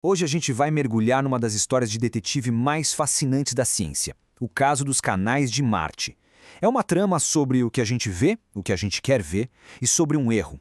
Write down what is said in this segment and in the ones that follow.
Hoje a gente vai mergulhar numa das histórias de detetive mais fascinantes da ciência, o caso dos canais de Marte. É uma trama sobre o que a gente vê, o que a gente quer ver, e sobre um erro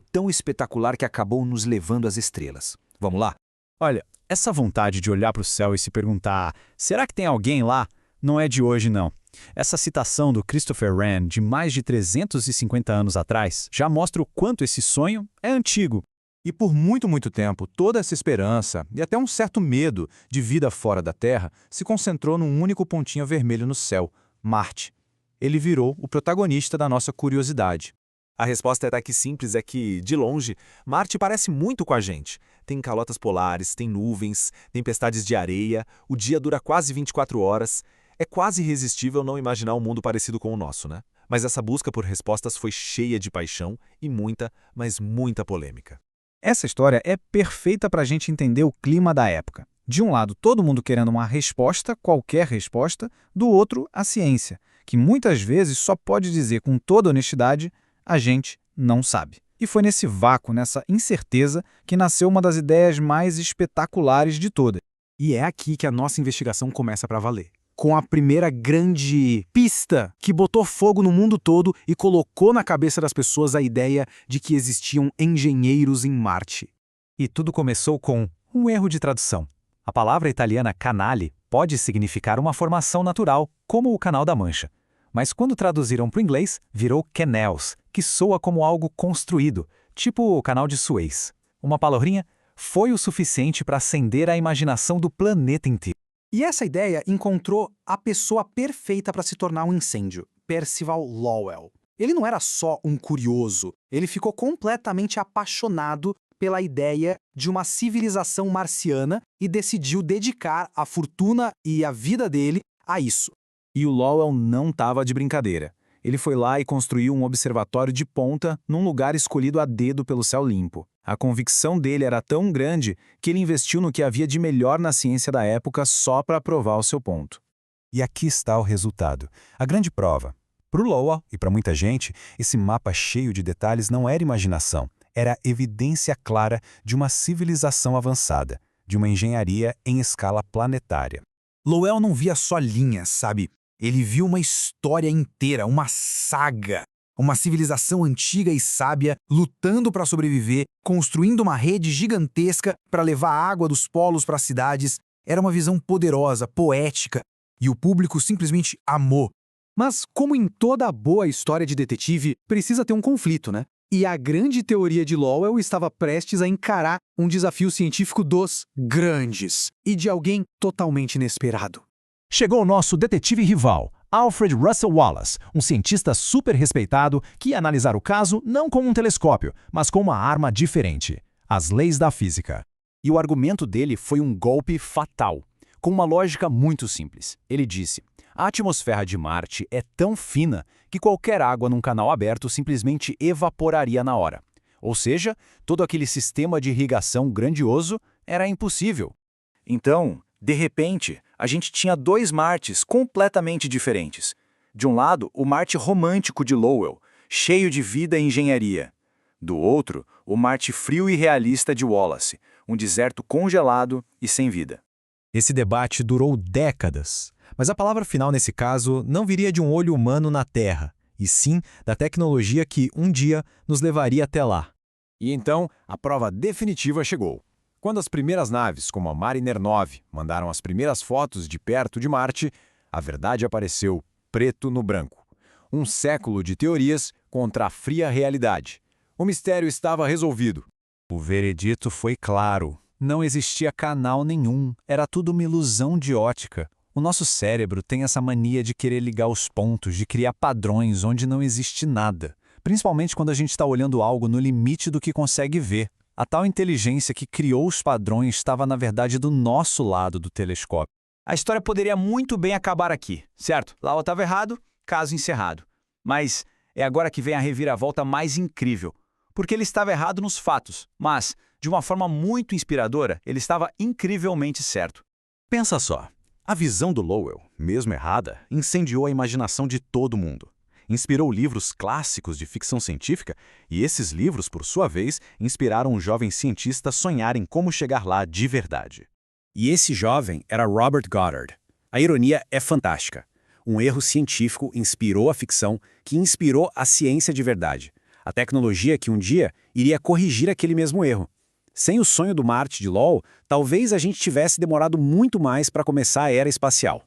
tão espetacular que acabou nos levando às estrelas. Vamos lá? Olha, essa vontade de olhar para o céu e se perguntar, será que tem alguém lá? Não é de hoje, não. Essa citação do Christopher Wren, de mais de 350 anos atrás, já mostra o quanto esse sonho é antigo. E por muito, muito tempo, toda essa esperança e até um certo medo de vida fora da Terra se concentrou num único pontinho vermelho no céu, Marte. Ele virou o protagonista da nossa curiosidade. A resposta até que simples é que, de longe, Marte parece muito com a gente. Tem calotas polares, tem nuvens, tempestades de areia, o dia dura quase 24 horas. É quase irresistível não imaginar um mundo parecido com o nosso, né? Mas essa busca por respostas foi cheia de paixão e muita, mas muita polêmica. Essa história é perfeita para a gente entender o clima da época. De um lado, todo mundo querendo uma resposta, qualquer resposta, do outro, a ciência, que muitas vezes só pode dizer com toda honestidade, a gente não sabe. E foi nesse vácuo, nessa incerteza, que nasceu uma das ideias mais espetaculares de todas. E é aqui que a nossa investigação começa para valer. Com a primeira grande pista que botou fogo no mundo todo e colocou na cabeça das pessoas a ideia de que existiam engenheiros em Marte. E tudo começou com um erro de tradução. A palavra italiana canale pode significar uma formação natural, como o Canal da Mancha. Mas quando traduziram para o inglês, virou canals, que soa como algo construído, tipo o Canal de Suez. Uma palavrinha foi o suficiente para acender a imaginação do planeta inteiro. E essa ideia encontrou a pessoa perfeita para se tornar um incêndio, Percival Lowell. Ele não era só um curioso, ele ficou completamente apaixonado pela ideia de uma civilização marciana e decidiu dedicar a fortuna e a vida dele a isso. E o Lowell não estava de brincadeira. Ele foi lá e construiu um observatório de ponta num lugar escolhido a dedo pelo céu limpo. A convicção dele era tão grande que ele investiu no que havia de melhor na ciência da época só para provar o seu ponto. E aqui está o resultado, a grande prova. Para o Lowell e para muita gente, esse mapa cheio de detalhes não era imaginação, era evidência clara de uma civilização avançada, de uma engenharia em escala planetária. Lowell não via só linhas, sabe? Ele viu uma história inteira, uma saga. Uma civilização antiga e sábia lutando para sobreviver, construindo uma rede gigantesca para levar a água dos polos para as cidades. Era uma visão poderosa, poética, e o público simplesmente amou. Mas, como em toda boa história de detetive, precisa ter um conflito, né? E a grande teoria de Lowell estava prestes a encarar um desafio científico dos grandes e de alguém totalmente inesperado. Chegou o nosso detetive rival, Alfred Russel Wallace, um cientista super respeitado que ia analisar o caso não com um telescópio, mas com uma arma diferente, as leis da física. E o argumento dele foi um golpe fatal, com uma lógica muito simples. Ele disse, a atmosfera de Marte é tão fina que qualquer água num canal aberto simplesmente evaporaria na hora. Ou seja, todo aquele sistema de irrigação grandioso era impossível. Então, de repente, a gente tinha dois Martes completamente diferentes. De um lado, o Marte romântico de Lowell, cheio de vida e engenharia. Do outro, o Marte frio e realista de Wallace, um deserto congelado e sem vida. Esse debate durou décadas, mas a palavra final nesse caso não viria de um olho humano na Terra, e sim da tecnologia que, um dia, nos levaria até lá. E então, a prova definitiva chegou. Quando as primeiras naves, como a Mariner 9, mandaram as primeiras fotos de perto de Marte, a verdade apareceu preto no branco. Um século de teorias contra a fria realidade. O mistério estava resolvido. O veredito foi claro. Não existia canal nenhum, era tudo uma ilusão de ótica. O nosso cérebro tem essa mania de querer ligar os pontos, de criar padrões onde não existe nada. Principalmente quando a gente está olhando algo no limite do que consegue ver. A tal inteligência que criou os padrões estava, na verdade, do nosso lado do telescópio. A história poderia muito bem acabar aqui, certo? Lowell estava errado, caso encerrado. Mas é agora que vem a reviravolta mais incrível. Porque ele estava errado nos fatos, mas, de uma forma muito inspiradora, ele estava incrivelmente certo. Pensa só, a visão do Lowell, mesmo errada, incendiou a imaginação de todo mundo. inspirou livros clássicos de ficção científica, e esses livros, por sua vez, inspiraram um jovem cientista a sonhar em como chegar lá de verdade. E esse jovem era Robert Goddard. A ironia é fantástica. Um erro científico inspirou a ficção, que inspirou a ciência de verdade. A tecnologia que um dia iria corrigir aquele mesmo erro. Sem o sonho do Marte de LOL, talvez a gente tivesse demorado muito mais para começar a era espacial.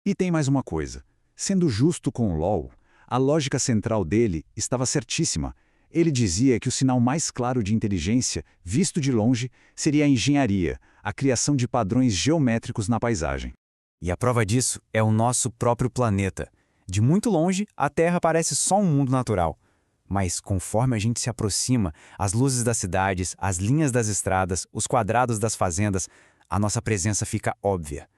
E tem mais uma coisa. Sendo justo com o LOL, a lógica central dele estava certíssima. Ele dizia que o sinal mais claro de inteligência, visto de longe, seria a engenharia, a criação de padrões geométricos na paisagem. E a prova disso é o nosso próprio planeta. De muito longe, a Terra parece só um mundo natural. Mas conforme a gente se aproxima, as luzes das cidades, as linhas das estradas, os quadrados das fazendas, a nossa presença fica óbvia.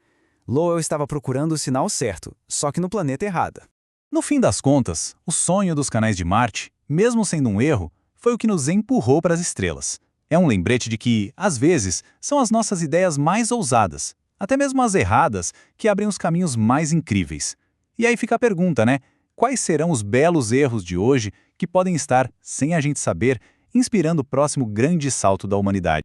Lowell estava procurando o sinal certo, só que no planeta errado. No fim das contas, o sonho dos canais de Marte, mesmo sendo um erro, foi o que nos empurrou para as estrelas. É um lembrete de que, às vezes, são as nossas ideias mais ousadas, até mesmo as erradas, que abrem os caminhos mais incríveis. E aí fica a pergunta, né? Quais serão os belos erros de hoje que podem estar, sem a gente saber, inspirando o próximo grande salto da humanidade?